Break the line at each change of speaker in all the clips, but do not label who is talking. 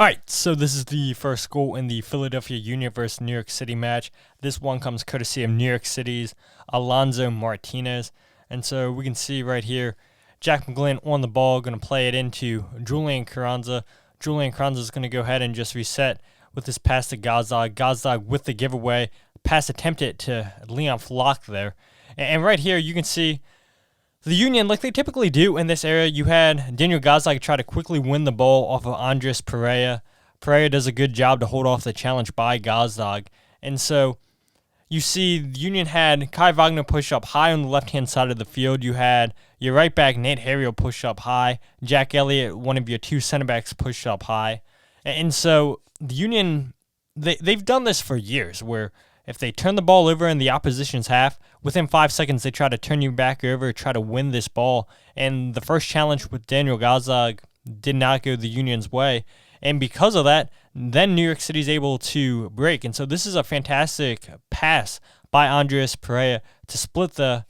Alright, so this is the first goal in the Philadelphia Union versus New York City match. This one comes courtesy of New York City's Alonso Martinez. And so we can see right here, Jack McGlynn on the ball, going to play it into Julian Carranza. Julian Carranza is going to go ahead and just reset with this pass to Gazdag. Gazdag with the giveaway. Pass attempted to Leon Flock there. And right here, you can see the Union, like they typically do in this area, you had Daniel Gazdag try to quickly win the ball off of Andres Pereira. Pereira does a good job to hold off the challenge by Gazdag. And so you see the Union had Kai Wagner push up high on the left-hand side of the field. You had your right back, Nate Harriel, push up high. Jack Elliott, one of your two center backs, push up high. And so the Union, they've done this for years where if they turn the ball over in the opposition's half, within 5 seconds they try to turn you back over, try to win this ball. And the first challenge with Daniel Gazdag did not go the Union's way. And because of that, then New York City's able to break. And so this is a fantastic pass by Andres Pereira to split the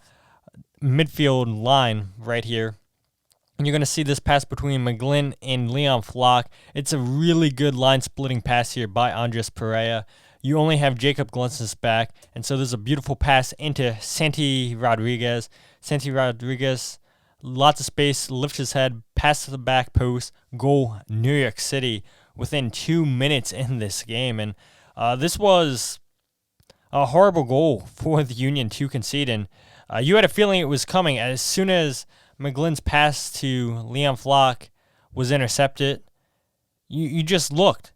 midfield line right here. And you're going to see this pass between McGlynn and Leon Flock. It's a really good line-splitting pass here by Andres Pereira. You only have Jacob Glenson's back, and so there's a beautiful pass into Santi Rodriguez. Santi Rodriguez, lots of space, lifts his head, pass to the back post, goal, New York City, within 2 minutes in this game. And this was a horrible goal for the Union to concede, and you had a feeling it was coming. As soon as McGlynn's pass to Leon Flock was intercepted, you just looked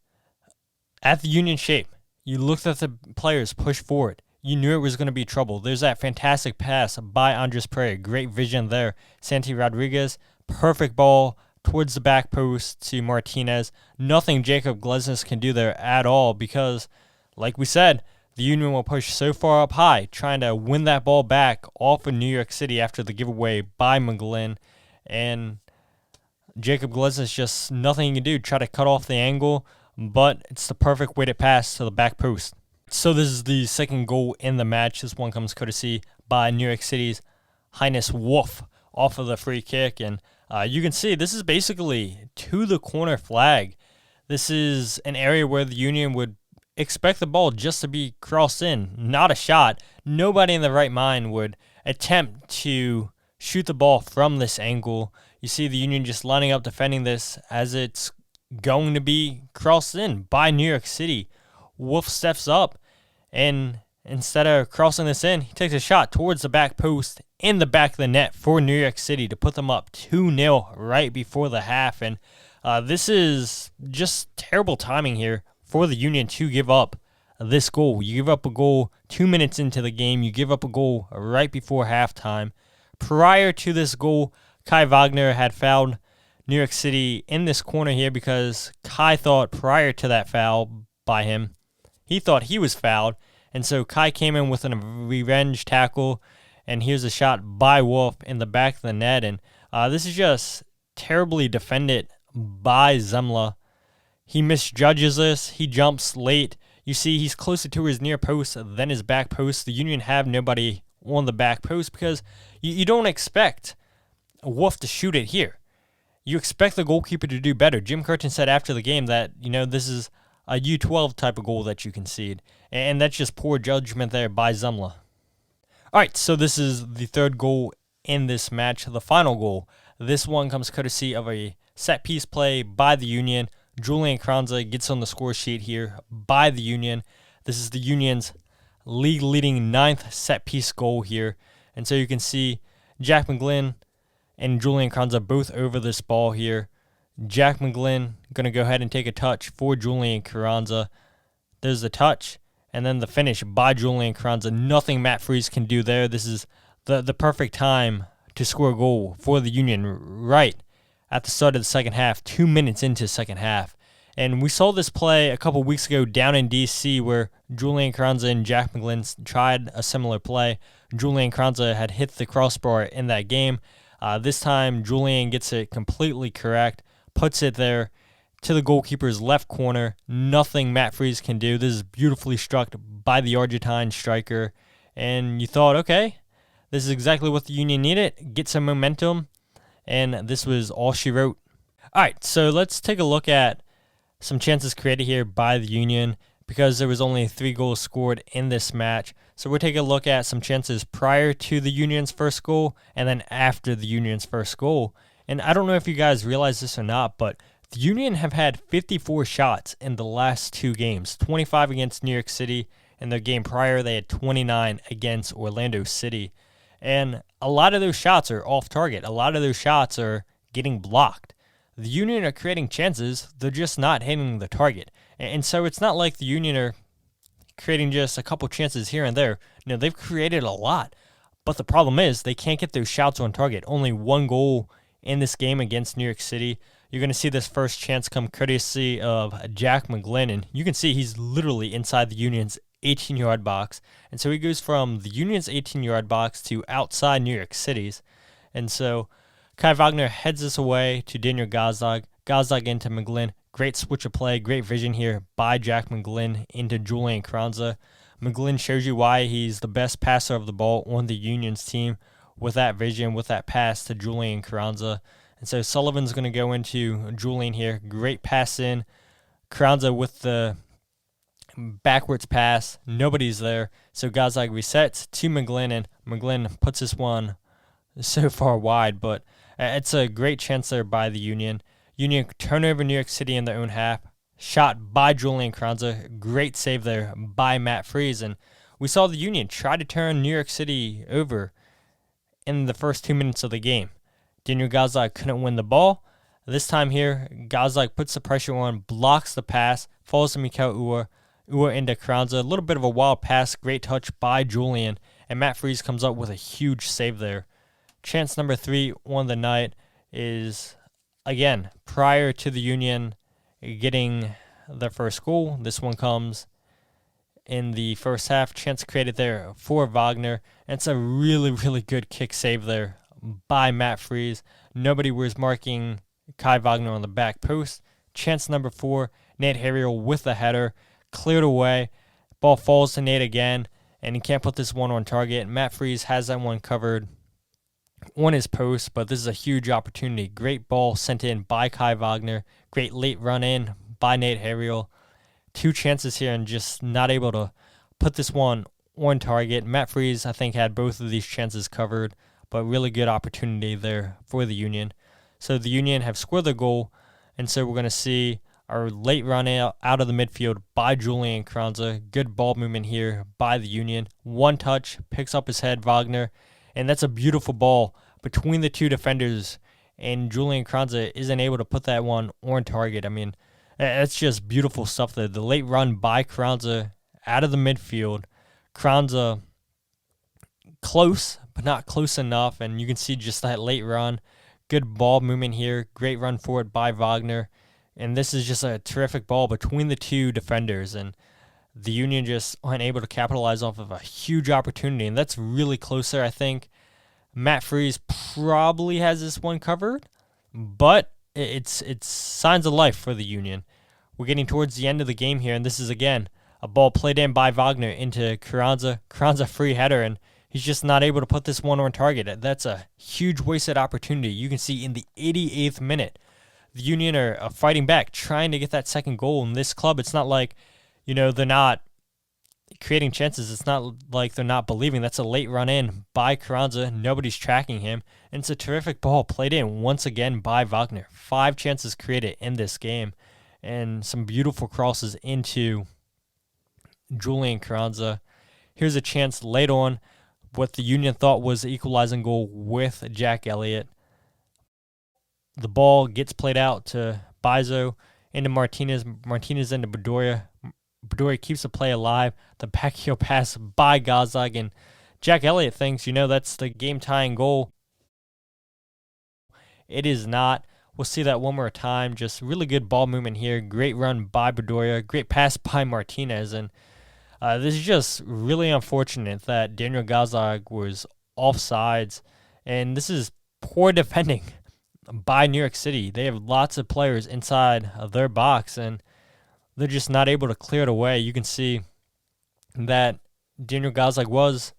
at the Union shape. You looked at the players push forward. You knew it was going to be trouble. There's that fantastic pass by Andres Pereira. Great vision there. Santi Rodriguez, perfect ball towards the back post to Martinez. Nothing Jacob Glesnes can do there at all because, like we said, the Union will push so far up high, trying to win that ball back off of New York City after the giveaway by McGlynn. And Jacob Glesnes just nothing he can do. Try to cut off the angle, but it's the perfect way to pass to the back post. So this is the second goal in the match. This one comes courtesy by New York City's Highness Wolf off of the free kick. And you can see this is basically to the corner flag. This is an area where the Union would expect the ball just to be crossed in, not a shot. Nobody in their right mind would attempt to shoot the ball from this angle. You see the Union just lining up defending this as it's going to be crossed in by New York City. Wolf steps up, and instead of crossing this in, he takes a shot towards the back post in the back of the net for New York City to put them up 2-0 right before the half. And this is just terrible timing here for the Union to give up this goal. You give up a goal 2 minutes into the game. You give up a goal right before halftime. Prior to this goal, Kai Wagner had fouled New York City in this corner here because Kai thought prior to that foul by him, he thought he was fouled. And so Kai came in with a revenge tackle, and here's a shot by Wolf in the back of the net. And this is just terribly defended by Zemla. He misjudges this. He jumps late. You see he's closer to his near post than his back post. The Union have nobody on the back post because you don't expect Wolf to shoot it here. You expect the goalkeeper to do better. Jim Curtin said after the game that, this is a U12 type of goal that you concede. And that's just poor judgment there by Zemla. All right, so this is the third goal in this match, the final goal. This one comes courtesy of a set-piece play by the Union. Julian Carranza gets on the score sheet here by the Union. This is the Union's league-leading 9th set-piece goal here. And so you can see Jack McGlynn and Julian Carranza both over this ball here. Jack McGlynn going to go ahead and take a touch for Julian Carranza. There's the touch, and then the finish by Julian Carranza. Nothing Matt Freese can do there. This is the perfect time to score a goal for the Union right at the start of the second half, 2 minutes into the second half. And we saw this play a couple weeks ago down in D.C. where Julian Carranza and Jack McGlynn tried a similar play. Julian Carranza had hit the crossbar in that game. This time, Julian gets it completely correct, puts it there to the goalkeeper's left corner. Nothing Matt Freese can do. This is beautifully struck by the Argentine striker. And you thought, okay, this is exactly what the Union needed. Get some momentum. And this was all she wrote. All right, so let's take a look at some chances created here by the Union because there was only 3 goals scored in this match. So we'll take a look at some chances prior to the Union's first goal and then after the Union's first goal. And I don't know if you guys realize this or not, but the Union have had 54 shots in the last 2 games, 25 against New York City, and their game prior they had 29 against Orlando City. And a lot of those shots are off target. A lot of those shots are getting blocked. The Union are creating chances, they're just not hitting the target. And so it's not like the Union are creating just a couple chances here and there. No, they've created a lot. But the problem is they can't get those shots on target. Only 1 goal in this game against New York City. You're going to see this first chance come courtesy of Jack McGlynn, and you can see he's literally inside the Union's 18-yard box. And so he goes from the Union's 18-yard box to outside New York City's. And so Kai Wagner heads this away to Daniel Gazdag. Gazdag into McGlynn. Great switch of play, great vision here by Jack McGlynn into Julian Carranza. McGlynn shows you why he's the best passer of the ball on the Union's team with that vision, with that pass to Julian Carranza. And so Sullivan's going to go into Julian here. Great pass in. Carranza with the backwards pass. Nobody's there. So Gazdag resets to McGlynn, and McGlynn puts this one so far wide. But it's a great chance there by the Union. Union turn over New York City in their own half. Shot by Julian Carranza. Great save there by Matt Freese. And we saw the Union try to turn New York City over in the first 2 minutes of the game. Daniel Gazdag couldn't win the ball. This time here, Gazdag puts the pressure on, blocks the pass, falls to Mikael Uhre. Uhre into Carranza. A little bit of a wild pass. Great touch by Julian. And Matt Freese comes up with a huge save there. Chance number 3 on the night is, again, prior to the Union getting their first goal. This one comes in the first half. Chance created there for Wagner. And it's a really, really good kick save there by Matt Freese. Nobody was marking Kai Wagner on the back post. Chance number 4, Nate Harriel with the header. Cleared away. Ball falls to Nate again, and he can't put this one on target. Matt Freese has that one covered on his post, but this is a huge opportunity. Great ball sent in by Kai Wagner. Great late run in by Nate Harriel. 2 chances here and just not able to put this one on target. Matt Freese, I think, had both of these chances covered, but really good opportunity there for the Union. So the Union have scored the goal, and so we're going to see our late run out of the midfield by Julian Carranza. Good ball movement here by the Union. 1 touch, picks up his head, Wagner, and that's a beautiful ball between the 2 defenders, and Julian Carranza isn't able to put that one on target. I mean, that's just beautiful stuff there. The late run by Carranza out of the midfield. Carranza close, but not close enough, and you can see just that late run. Good ball movement here. Great run forward by Wagner. And this is just a terrific ball between the 2 defenders, and the Union just unable to capitalize off of a huge opportunity, and that's really close there. I think Matt Freese probably has this one covered, but it's signs of life for the Union. We're getting towards the end of the game here, and this is, again, a ball played in by Wagner into Carranza. Carranza free header, and he's just not able to put this one on target. That's a huge wasted opportunity. You can see in the 88th minute, the Union are fighting back, trying to get that second goal. In this club, it's not like, they're not creating chances. It's not like they're not believing. That's a late run in by Carranza. Nobody's tracking him. And it's a terrific ball played in once again by Wagner. 5 chances created in this game. And some beautiful crosses into Julian Carranza. Here's a chance late on what the Union thought was the equalizing goal with Jack Elliott. The ball gets played out to Bizo, into Martinez. Martinez into Bedoya. Bedoya keeps the play alive. The backheel pass by Gazdag, and Jack Elliott thinks, that's the game-tying goal. It is not. We'll see that one more time. Just really good ball movement here. Great run by Bedoya. Great pass by Martinez, and this is just really unfortunate that Daniel Gazdag was offsides, and this is poor defending by New York City. They have lots of players inside of their box, and they're just not able to clear it away. You can see that Daniel Gazdag was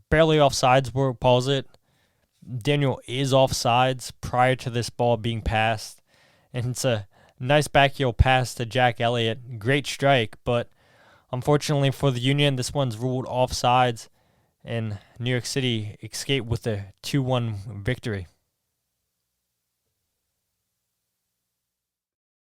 barely offsides where pause it. Daniel is offsides prior to this ball being passed, and it's a Nice backheel pass to Jack Elliott. Great strike, but unfortunately for the Union, this one's ruled offsides, and New York City escaped with a 2-1 victory.